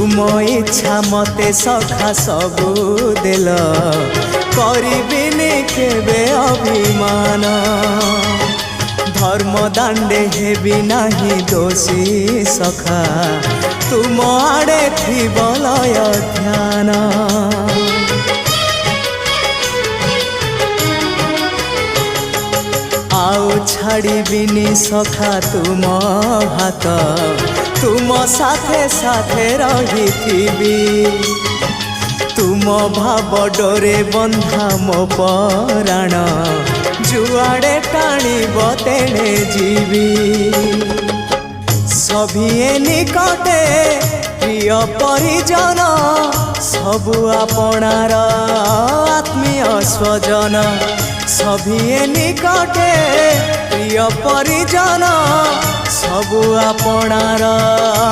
तुम इच्छा मते सखा सबू देल करिबिनी केबे अभिमान धर्म दांडे हेबी नाही दोषी सखा तुम आड़े थी बलय ध्यान आउ छाड़िबिनी सखा तुम हाथ तुम साथे साथे रही तुम भाव डोरे बंधा मो पराण जुआड़े टाणीब तेणे जीवी सभिए निकटे प्रिय परिजन सबु आपणार आत्मीय स्वजन सभिए निकटे प्रिय परिजन सबु आपणार